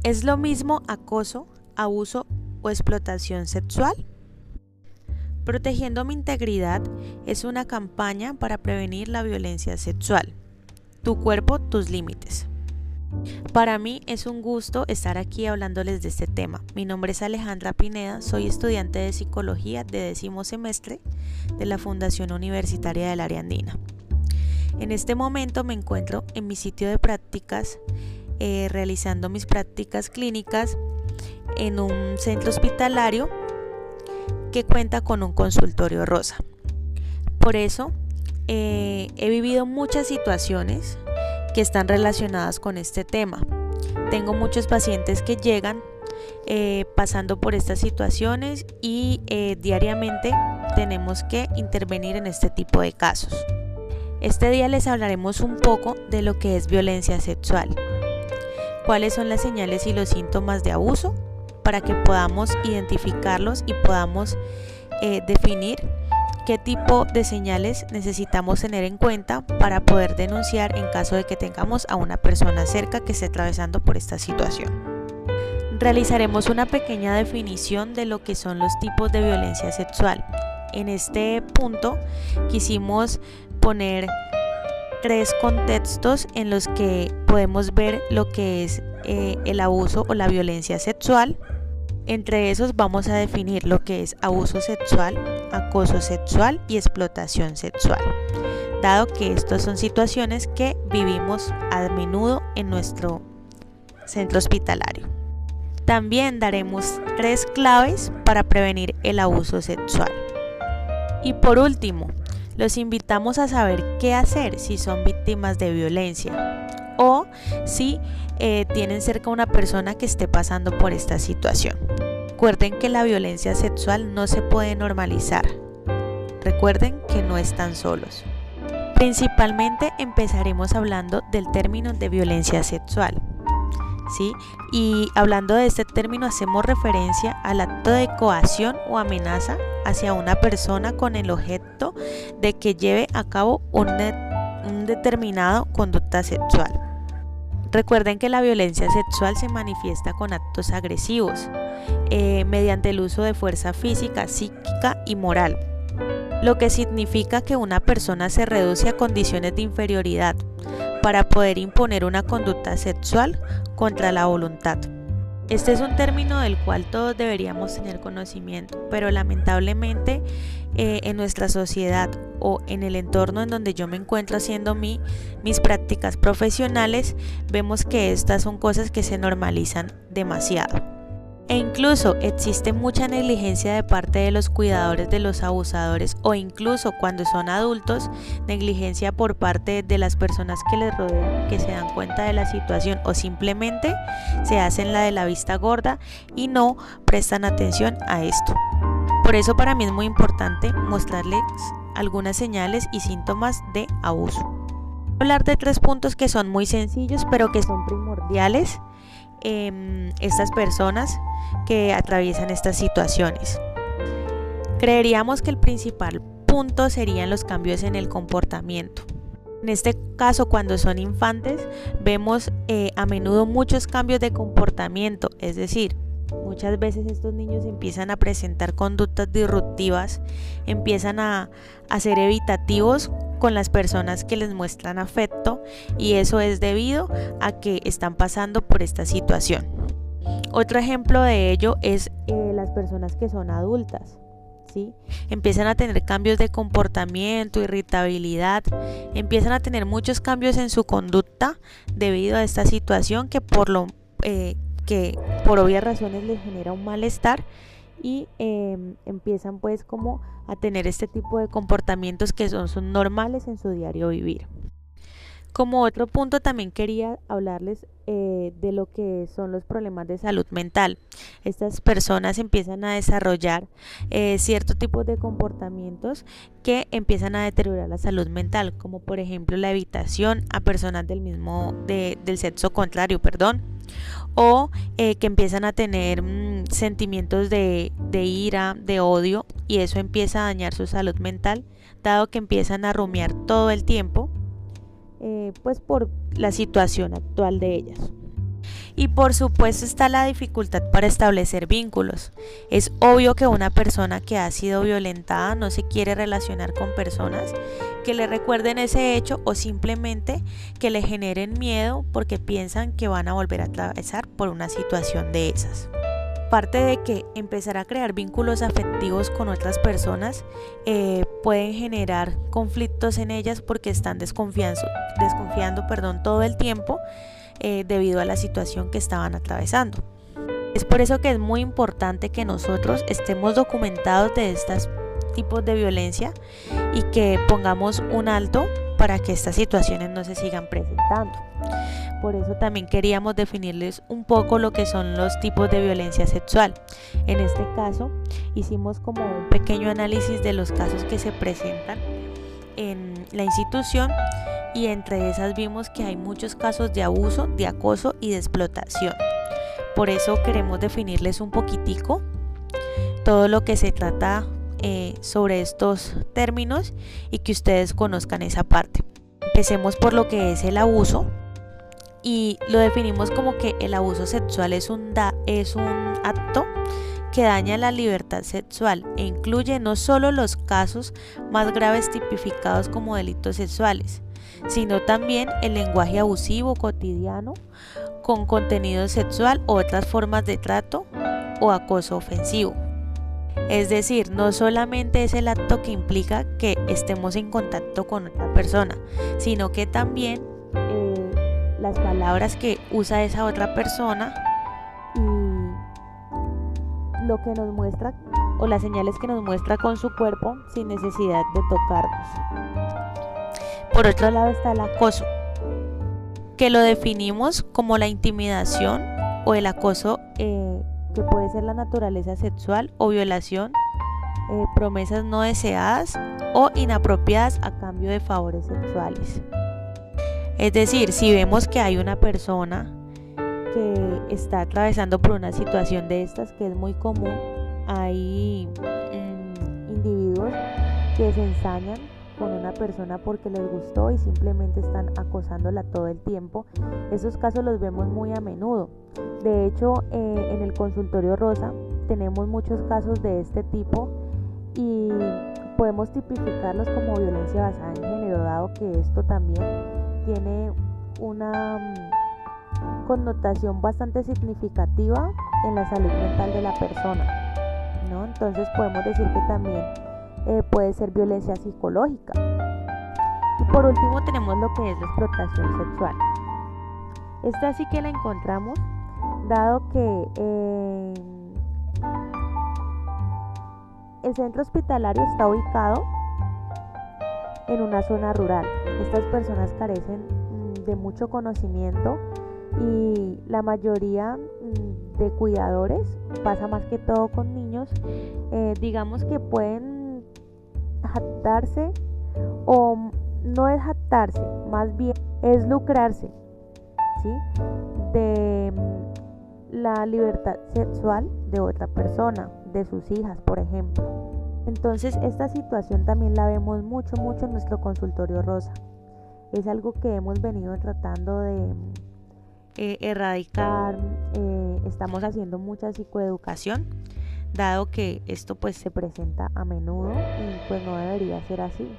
¿Es lo mismo acoso, abuso o explotación sexual? Protegiendo mi integridad es una campaña para prevenir la violencia sexual. Tu cuerpo, tus límites. Para mí es un gusto estar aquí hablándoles de este tema. Mi nombre es Alejandra Pineda, soy estudiante de Psicología de 10º semestre de la Fundación Universitaria del Área Andina. En este momento me encuentro en mi sitio de prácticas, realizando mis prácticas clínicas en un centro hospitalario que cuenta con un consultorio rosa. Por eso he vivido muchas situaciones que están relacionadas con este tema. Tengo muchos pacientes que llegan pasando por estas situaciones y diariamente tenemos que intervenir en este tipo de casos. Este día les hablaremos un poco de lo que es violencia sexual, cuáles son las señales y los síntomas de abuso para que podamos identificarlos y podamos definir qué tipo de señales necesitamos tener en cuenta para poder denunciar en caso de que tengamos a una persona cerca que esté atravesando por esta situación. Realizaremos una pequeña definición de lo que son los tipos de violencia sexual. En este punto quisimos poner 3 contextos en los que podemos ver lo que es el abuso o la violencia sexual. Entre esos vamos a definir lo que es abuso sexual, acoso sexual y explotación sexual, dado que estas son situaciones que vivimos a menudo en nuestro centro hospitalario. También daremos 3 claves para prevenir el abuso sexual. Y por último, los invitamos a saber qué hacer si son víctimas de violencia o si tienen cerca una persona que esté pasando por esta situación. Recuerden que la violencia sexual no se puede normalizar. Recuerden que no están solos. Principalmente empezaremos hablando del término de violencia sexual, ¿sí? Y hablando de este término hacemos referencia al acto de coacción o amenaza hacia una persona con el objeto de que lleve a cabo un determinado conducta sexual. Recuerden que la violencia sexual se manifiesta con actos agresivos, mediante el uso de fuerza física, psíquica y moral, lo que significa que una persona se reduce a condiciones de inferioridad para poder imponer una conducta sexual contra la voluntad. Este es un término del cual todos deberíamos tener conocimiento, pero lamentablemente en nuestra sociedad o en el entorno en donde yo me encuentro haciendo mis prácticas profesionales, vemos que estas son cosas que se normalizan demasiado. E incluso existe mucha negligencia de parte de los cuidadores de los abusadores, o incluso cuando son adultos, negligencia por parte de las personas que les rodean, que se dan cuenta de la situación o simplemente se hacen la de la vista gorda y no prestan atención a esto. Por eso para mí es muy importante mostrarles algunas señales y síntomas de abuso. Voy a hablar de 3 puntos que son muy sencillos pero que son primordiales estas personas que atraviesan estas situaciones. Creeríamos que el principal punto serían los cambios en el comportamiento. En este caso, cuando son infantes, vemos a menudo muchos cambios de comportamiento, es decir, muchas veces estos niños empiezan a presentar conductas disruptivas, empiezan a ser evitativos con las personas que les muestran afecto, y eso es debido a que están pasando por esta situación. Otro ejemplo de ello es las personas que son adultas, ¿sí? Empiezan a tener cambios de comportamiento, irritabilidad, empiezan a tener muchos cambios en su conducta debido a esta situación que por obvias razones les genera un malestar y empiezan pues como a tener este tipo de comportamientos que son normales en su diario vivir. Como otro punto también quería hablarles de lo que son los problemas de salud mental. Estas personas empiezan a desarrollar cierto tipo de comportamientos que empiezan a deteriorar la salud mental, como por ejemplo la evitación a personas del sexo contrario, o que empiezan a tener sentimientos de ira, de odio, y eso empieza a dañar su salud mental, dado que empiezan a rumiar todo el tiempo pues por la situación actual de ellas. Y por supuesto está la dificultad para establecer vínculos. Es obvio que una persona que ha sido violentada no se quiere relacionar con personas que le recuerden ese hecho o simplemente que le generen miedo porque piensan que van a volver a atravesar por una situación de esas. Aparte de que empezar a crear vínculos afectivos con otras personas pueden generar conflictos en ellas porque están desconfiando todo el tiempo debido a la situación que estaban atravesando. Es por eso que es muy importante que nosotros estemos documentados de estos tipos de violencia y que pongamos un alto para que estas situaciones no se sigan presentando. Por eso también queríamos definirles un poco lo que son los tipos de violencia sexual. En este caso hicimos como un pequeño análisis de los casos que se presentan en la institución y entre esas vimos que hay muchos casos de abuso, de acoso y de explotación. Por eso queremos definirles un poquitico todo lo que se trata sobre estos términos y que ustedes conozcan esa parte. Empecemos por lo que es el abuso y lo definimos como que el abuso sexual es un acto que daña la libertad sexual e incluye no solo los casos más graves tipificados como delitos sexuales, sino también el lenguaje abusivo cotidiano con contenido sexual o otras formas de trato o acoso ofensivo. Es decir, no solamente es el acto que implica que estemos en contacto con otra persona, sino que también las palabras que usa esa otra persona y lo que nos muestra o las señales que nos muestra con su cuerpo sin necesidad de tocarnos. Por otro lado está el acoso, que lo definimos como la intimidación o el acoso que puede ser la naturaleza sexual o violación, promesas no deseadas o inapropiadas a cambio de favores sexuales. Es decir, si vemos que hay una persona que está atravesando por una situación de estas, que es muy común, hay individuos que se ensañan con una persona porque les gustó y simplemente están acosándola todo el tiempo. Esos casos los vemos muy a menudo. De hecho, en el consultorio Rosa tenemos muchos casos de este tipo y podemos tipificarlos como violencia basada en género, dado que esto también tiene una connotación bastante significativa en la salud mental de la persona, ¿no? Entonces podemos decir que también puede ser violencia psicológica. Y por último tenemos lo que es la explotación sexual. Esta sí que la encontramos dado que el centro hospitalario está ubicado en una zona rural. Estas personas carecen de mucho conocimiento y la mayoría de cuidadores, pasa más que todo con niños, digamos que pueden jactarse, o no es jactarse, más bien es lucrarse, ¿sí?, de la libertad sexual de otra persona, de sus hijas, por ejemplo. Entonces esta situación también la vemos mucho en nuestro consultorio Rosa. Es algo que hemos venido tratando de erradicar. Estamos haciendo mucha psicoeducación, dado que esto pues se presenta a menudo y pues no debería ser así,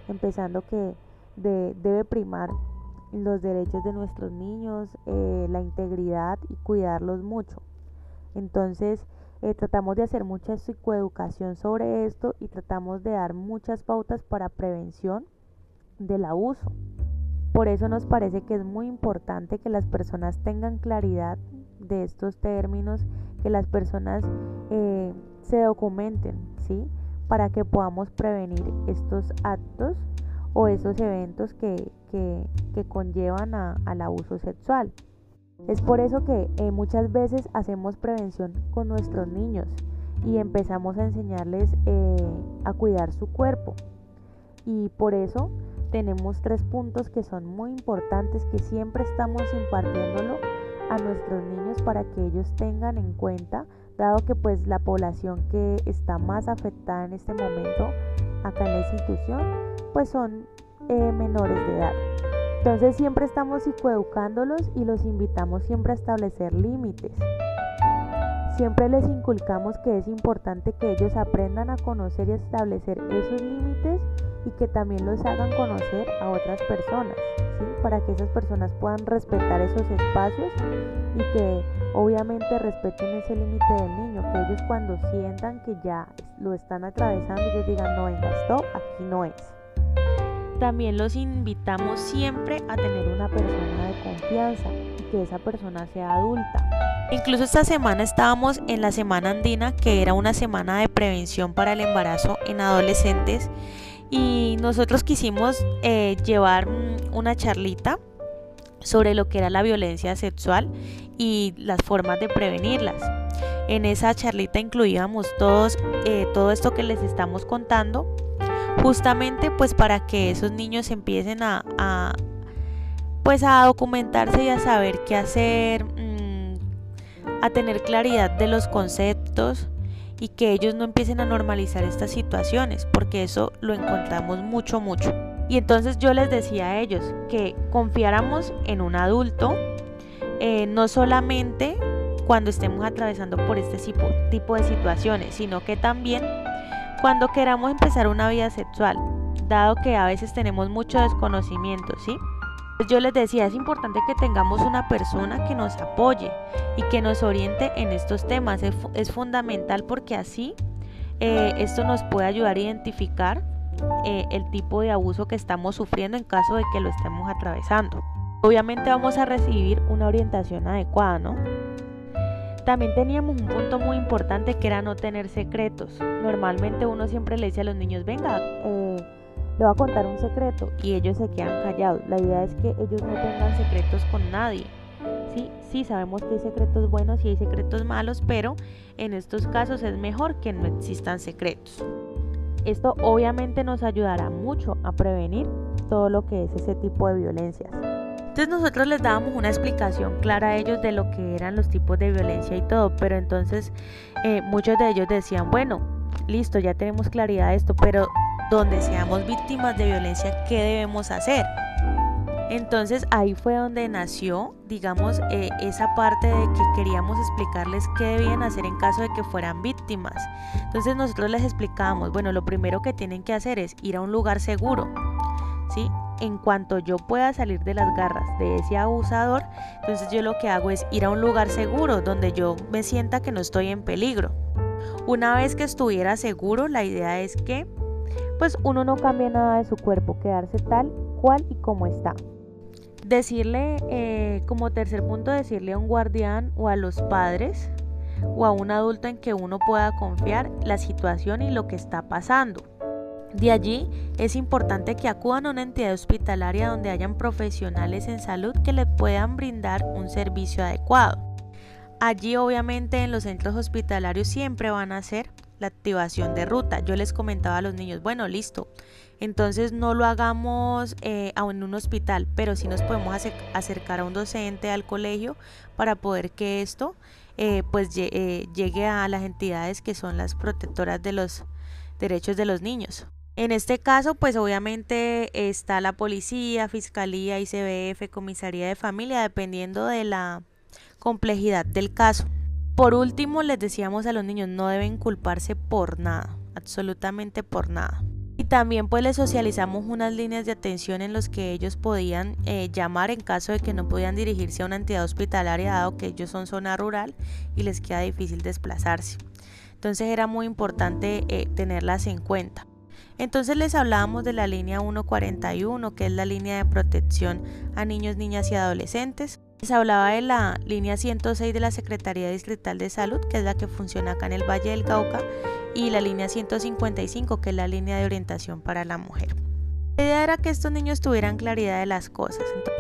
empezando que debe primar los derechos de nuestros niños, la integridad y cuidarlos mucho. Entonces tratamos de hacer mucha psicoeducación sobre esto y tratamos de dar muchas pautas para prevención del abuso. Por eso nos parece que es muy importante que las personas tengan claridad de estos términos, que las personas se documenten, ¿sí?, para que podamos prevenir estos actos o esos eventos que conllevan al abuso sexual. Es por eso que muchas veces hacemos prevención con nuestros niños y empezamos a enseñarles a cuidar su cuerpo. Y por eso tenemos 3 puntos que son muy importantes, que siempre estamos impartiéndolo a nuestros niños para que ellos tengan en cuenta, dado que pues la población que está más afectada en este momento acá en la institución pues son menores de edad. Entonces siempre estamos psicoeducándolos y los invitamos siempre a establecer límites. Siempre les inculcamos que es importante que ellos aprendan a conocer y establecer esos límites y que también los hagan conocer a otras personas, ¿sí? Para que esas personas puedan respetar esos espacios y que obviamente respeten ese límite del niño, que ellos cuando sientan que ya lo están atravesando, ellos digan, no, venga, stop, aquí no es. También los invitamos siempre a tener una persona de confianza y que esa persona sea adulta. Incluso esta semana estábamos en la Semana Andina, que era una semana de prevención para el embarazo en adolescentes, y nosotros quisimos llevar una charlita sobre lo que era la violencia sexual y las formas de prevenirlas. En esa charlita incluíamos todo esto que les estamos contando, justamente pues para que esos niños empiecen a documentarse y a saber qué hacer, a tener claridad de los conceptos y que ellos no empiecen a normalizar estas situaciones, porque eso lo encontramos mucho. Y entonces yo les decía a ellos que confiáramos en un adulto, no solamente cuando estemos atravesando por este tipo de situaciones, sino que también cuando queramos empezar una vida sexual, dado que a veces tenemos mucho desconocimiento, ¿sí? Yo les decía, es importante que tengamos una persona que nos apoye y que nos oriente en estos temas. Es fundamental porque así esto nos puede ayudar a identificar el tipo de abuso que estamos sufriendo en caso de que lo estemos atravesando. Obviamente vamos a recibir una orientación adecuada, ¿no? También teníamos un punto muy importante que era no tener secretos. Normalmente uno siempre le dice a los niños, venga, le voy a contar un secreto, y ellos se quedan callados. La idea es que ellos no tengan secretos con nadie. Sí, sabemos que hay secretos buenos y hay secretos malos, pero en estos casos es mejor que no existan secretos. Esto obviamente nos ayudará mucho a prevenir todo lo que es ese tipo de violencias. Entonces nosotros les dábamos una explicación clara a ellos de lo que eran los tipos de violencia y todo, pero entonces muchos de ellos decían, bueno, listo, ya tenemos claridad de esto, pero donde seamos víctimas de violencia, ¿qué debemos hacer? Entonces ahí fue donde nació, digamos, esa parte de que queríamos explicarles qué debían hacer en caso de que fueran víctimas. Entonces nosotros les explicábamos, bueno, lo primero que tienen que hacer es ir a un lugar seguro, ¿sí? En cuanto yo pueda salir de las garras de ese abusador, entonces yo lo que hago es ir a un lugar seguro donde yo me sienta que no estoy en peligro. Una vez que estuviera seguro, la idea es que pues uno no cambia nada de su cuerpo, quedarse tal cual y como está. Decirle, como tercer punto, decirle a un guardián o a los padres o a un adulto en que uno pueda confiar la situación y lo que está pasando. De allí es importante que acudan a una entidad hospitalaria donde hayan profesionales en salud que le puedan brindar un servicio adecuado. Allí obviamente en los centros hospitalarios siempre van a hacer la activación de ruta. Yo les comentaba a los niños, bueno, listo, entonces no lo hagamos en un hospital, pero sí nos podemos acercar a un docente, al colegio, para poder que esto llegue a las entidades que son las protectoras de los derechos de los niños. En este caso, pues obviamente está la policía, fiscalía, ICBF, comisaría de familia, dependiendo de la complejidad del caso. Por último, les decíamos a los niños, no deben culparse por nada, absolutamente por nada. Y también pues les socializamos unas líneas de atención en los que ellos podían llamar en caso de que no podían dirigirse a una entidad hospitalaria, dado que ellos son zona rural y les queda difícil desplazarse. Entonces era muy importante tenerlas en cuenta. Entonces les hablábamos de la línea 141, que es la línea de protección a niños, niñas y adolescentes. Les hablaba de la línea 106 de la Secretaría Distrital de Salud, que es la que funciona acá en el Valle del Cauca, y la línea 155, que es la línea de orientación para la mujer. La idea era que estos niños tuvieran claridad de las cosas. Entonces,